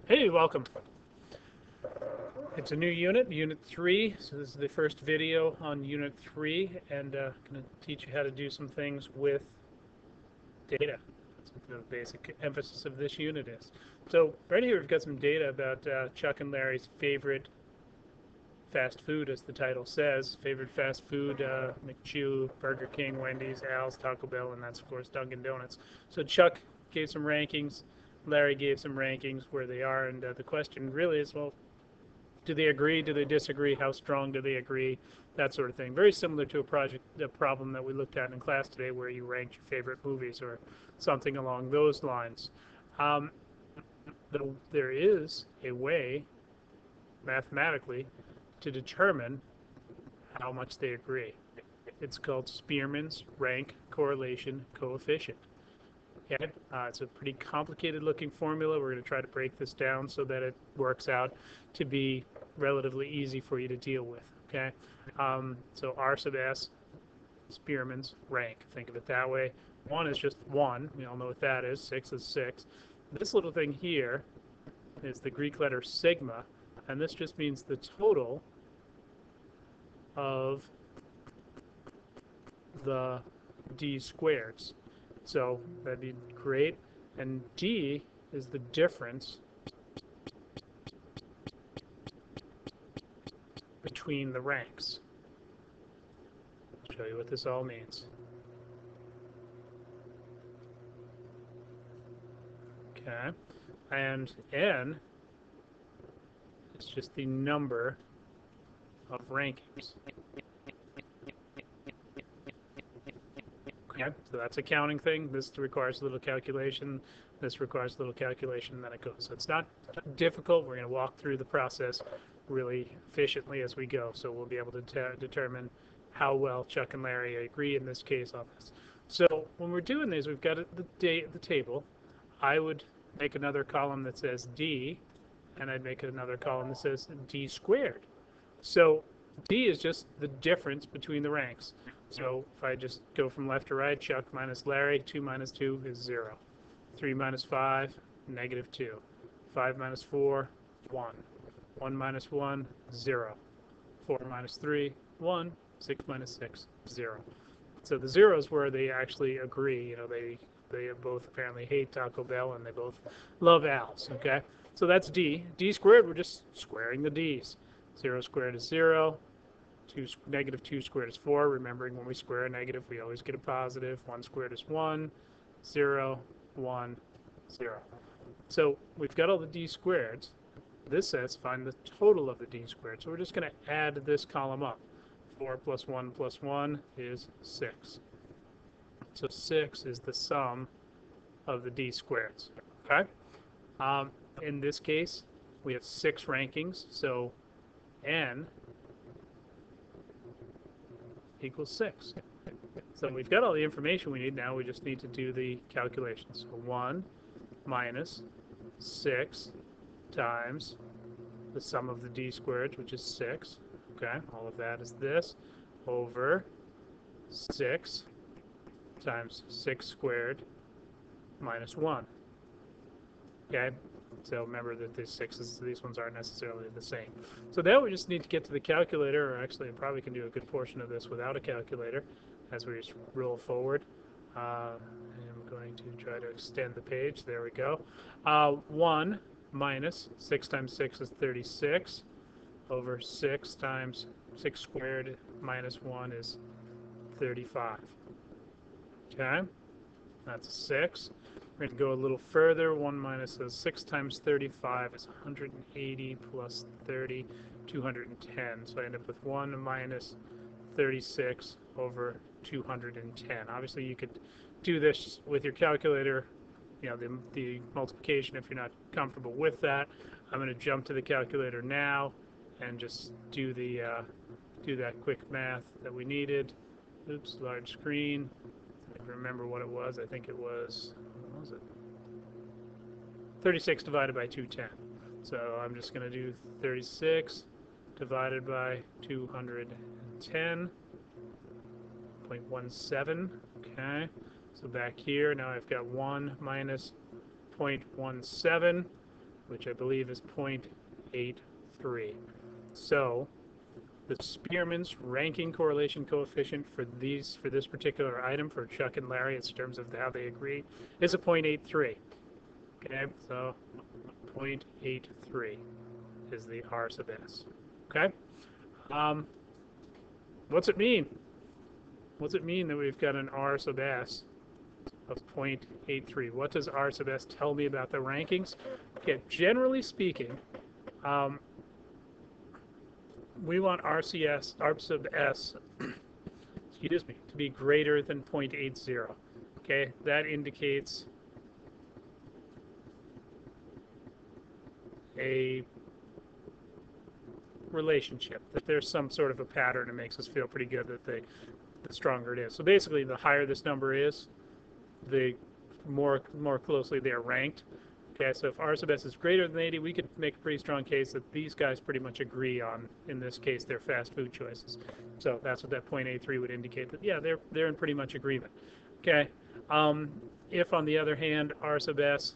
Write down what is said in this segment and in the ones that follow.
Hey, welcome. It's a new unit, Unit 3. So this is the first video on Unit 3, and I'm going to teach you how to do some things with data. That's what the basic emphasis of this unit is. So right here we've got some data about Chuck and Larry's favorite fast food, as the title says. Favorite fast food, McChew, Burger King, Wendy's, Al's, Taco Bell, and that's, of course, Dunkin' Donuts. So Chuck gave some rankings. Larry gave some rankings where they are, and the question really is, well, do they agree? Do they disagree? How strong do they agree? That sort of thing. Very similar to a problem that we looked at in class today where you ranked your favorite movies or something along those lines. There is a way, mathematically, to determine how much they agree. It's called Spearman's rank correlation coefficient. Okay? It's a pretty complicated looking formula. We're going to try to break this down so that it works out to be relatively easy for you to deal with. Okay? So R sub S, Spearman's rank. Think of it that way. 1 is just 1. We all know what that is. 6 is 6. This little thing here is the Greek letter sigma, and this just means the total of the d squareds. So that'd be great. And D is the difference between the ranks. I'll show you what this all means. Okay. And N is just the number of rankings. Okay, so that's a counting thing. This requires a little calculation. This requires a little calculation, and then it goes. So it's not difficult. We're going to walk through the process really efficiently as we go. So we'll be able to determine how well Chuck and Larry agree in this case on this. So when we're doing this, we've got the table. I would make another column that says D, and I'd make another column that says D squared. So D is just the difference between the ranks. So if I just go from left to right, Chuck minus Larry, 2 minus 2 is 0. 3 minus 5, negative 2. 5 minus 4, 1. 1 minus 1, 0. 4 minus 3, 1. 6 minus 6, 0. So the 0 is where they actually agree. You know, they both apparently hate Taco Bell and they both love Al's. Okay, so that's D. D squared, we're just squaring the D's. 0 squared is 0. Negative 2 squared is 4. Remembering when we square a negative, we always get a positive. 1 squared is 1. 0, 1, 0. So we've got all the D squareds. This says find the total of the D squared. So we're just going to add this column up. 4 plus 1 is 6. So 6 is the sum of the D squareds. Okay? In this case, we have 6 rankings. So N equals 6. So we've got all the information we need. Now we just need to do the calculations. So 1 minus 6 times the sum of the D squared, which is 6. Okay, all of that is this, over 6 times 6 squared minus 1. Okay, so remember that these ones aren't necessarily the same. So now we just need to get to the calculator, or actually I probably can do a good portion of this without a calculator as we just roll forward. I'm going to try to extend the page. There we go. 1 minus 6 times 6 is 36, over 6 times 6 squared minus 1 is 35. Okay, that's 6. We're going to go a little further. 1 minus 6 times 35 is 180 plus 30, 210. So I end up with 1 minus 36 over 210. Obviously, you could do this with your calculator, you know, the multiplication if you're not comfortable with that. I'm going to jump to the calculator now and just do that quick math that we needed. Oops, large screen. I can remember what it was. I think it was, what was it? 36 divided by 210. So I'm just going to do 36 divided by 210.17. Okay. So back here, now I've got 1 minus 0.17. which I believe is 0.83. So the Spearman's ranking correlation coefficient for this particular item, for Chuck and Larry, in terms of how they agree, is a 0.83. Okay, so 0.83 is the R sub S. Okay, what's it mean? What's it mean that we've got an R sub S of 0.83? What does R sub S tell me about the rankings? Okay, generally speaking, we want R sub S, excuse me, to be greater than 0.80. Okay, that indicates a relationship, that there's some sort of a pattern that makes us feel pretty good that the stronger it is. So basically, the higher this number is, the more closely they are ranked. Okay, so if R sub S is greater than 80, we could make a pretty strong case that these guys pretty much agree on, in this case, their fast food choices. So that's what that 0.83 would indicate, that yeah, they're in pretty much agreement. Okay, if on the other hand R sub S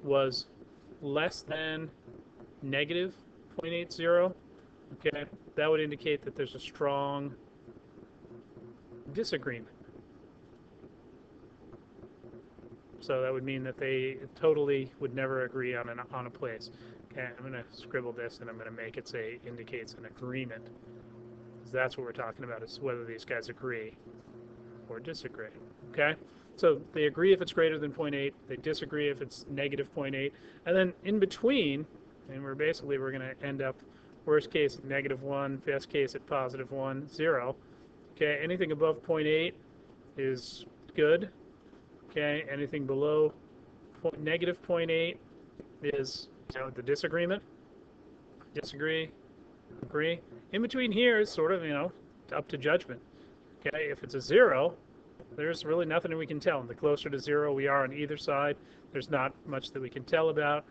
was less than negative 0.80, okay, that would indicate that there's a strong disagreement. So that would mean that they totally would never agree on a place. Okay, I'm going to scribble this and I'm going to make it say indicates an agreement. Because that's what we're talking about, is whether these guys agree or disagree. Okay, so they agree if it's greater than 0.8, they disagree if it's negative 0.8, and then in between, and we're going to end up worst case at -1, best case at +1, 0. Okay, anything above 0.8 is good. Okay, anything below negative 0.8 is, the disagreement. Disagree, agree. In between here is sort of, up to judgment. Okay, if it's a 0, there's really nothing we can tell. And the closer to 0 we are on either side, there's not much that we can tell about.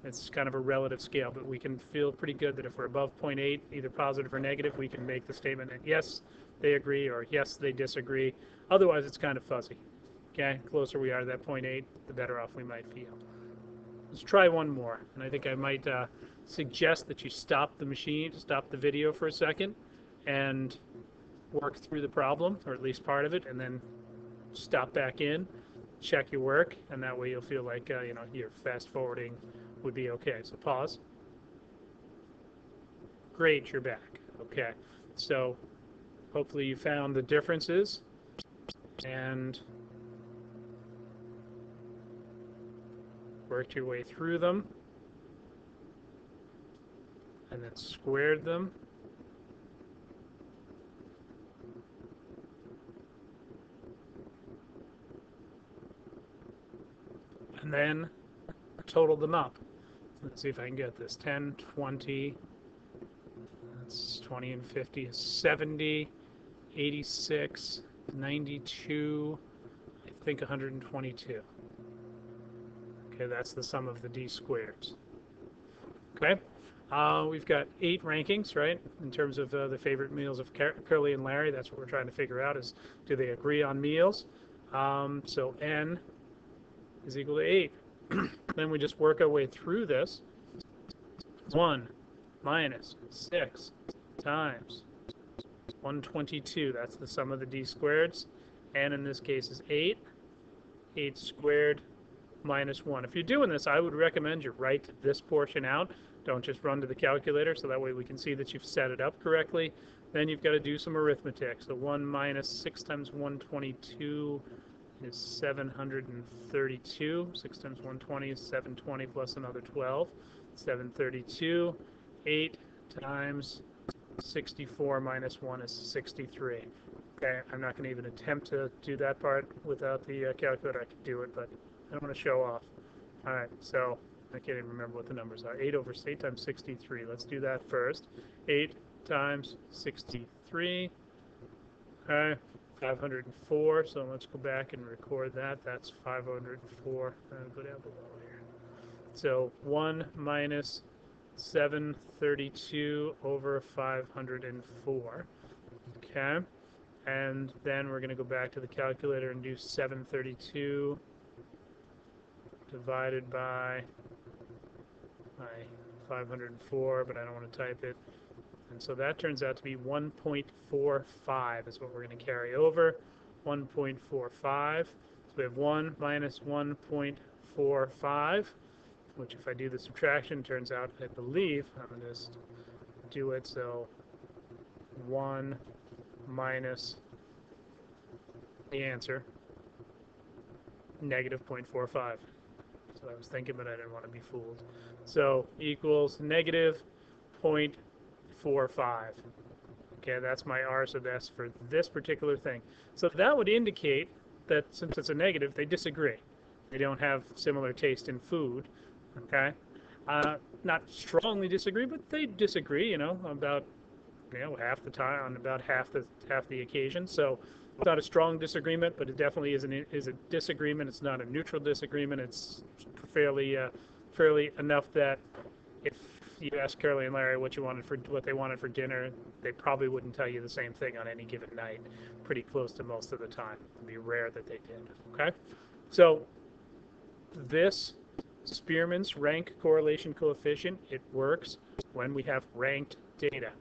It's kind of a relative scale, but we can feel pretty good that if we're above 0.8, either positive or negative, we can make the statement that yes, they agree, or yes, they disagree. Otherwise, it's kind of fuzzy. Okay, closer we are to that 0.8, the better off we might feel. Let's try one more, and I think I might suggest that you stop the machine, stop the video for a second, and work through the problem, or at least part of it, and then stop back in, check your work, and that way you'll feel like your fast forwarding would be okay. So pause. Great, you're back. Okay, so hopefully you found the differences and worked your way through them and then squared them. And then totaled them up. Let's see if I can get this. 10, 20, that's 20 and 50 is 70, 86, 92, I think 122. Okay, that's the sum of the d squareds. Okay, we've got 8 rankings, right, in terms of the favorite meals of Curly and Larry. That's what we're trying to figure out, is do they agree on meals? So n is equal to 8. Then we just work our way through this. 1 minus 6 times 122. That's the sum of the d squareds. And in this case is 8. 8 squared minus 1. If you're doing this, I would recommend you write this portion out. Don't just run to the calculator, so that way we can see that you've set it up correctly. Then you've got to do some arithmetic. So 1 minus 6 times 122 is 732. 6 times 120 is 720 plus another 12. 732. 8 times 64 minus 1 is 63. Okay, I'm not going to even attempt to do that part without the calculator. I could do it, but I don't want to show off. All right, so I can't even remember what the numbers are. 8 times 63. Let's do that first. 8 times 63. Okay, 504. So let's go back and record that. That's 504. I'll go down below here. So 1 minus 732 over 504. Okay, and then we're going to go back to the calculator and do 732 divided by my 504, but I don't want to type it. And so that turns out to be 1.45 is what we're going to carry over. 1.45. So we have 1 minus 1.45, which if I do the subtraction, turns out, I believe, I'm going to just do it, so 1 minus the answer, negative 0.45. So I was thinking, but I didn't want to be fooled. So equals negative 0.45. Okay, that's my R sub S for this particular thing. So that would indicate that since it's a negative, they disagree. They don't have similar taste in food. Okay, not strongly disagree, but they disagree. About half the time on about half the occasion. So it's not a strong disagreement, but it definitely is a disagreement. It's not a neutral disagreement. It's fairly enough that if you ask Curly and Larry what they wanted for dinner, they probably wouldn't tell you the same thing on any given night. Pretty close to most of the time. It'd be rare that they did. Okay, so this Spearman's rank correlation coefficient, it works when we have ranked data.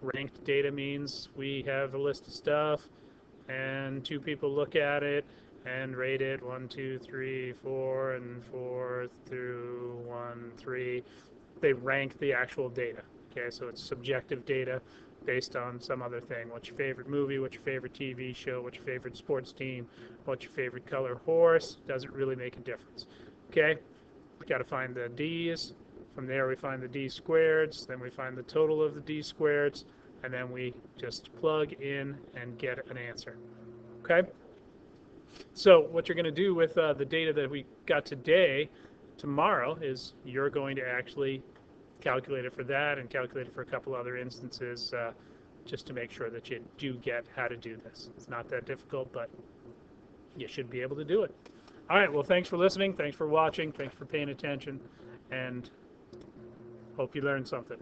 Ranked data means we have a list of stuff and two people look at it and rate it 1, 2, 3, 4, and 4 through 1, 3. They rank the actual data. Okay, so it's subjective data based on some other thing. What's your favorite movie? What's your favorite TV show? What's your favorite sports team? What's your favorite color horse? Doesn't really make a difference. Okay, we got to find the D's. From there we find the D squareds, then we find the total of the D squareds, and then we just plug in and get an answer. Okay? So what you're going to do with the data that we got today, tomorrow, is you're going to actually calculate it for that and calculate it for a couple other instances just to make sure that you do get how to do this. It's not that difficult, but you should be able to do it. All right, well, thanks for listening. Thanks for watching. Thanks for paying attention. And hope you learned something.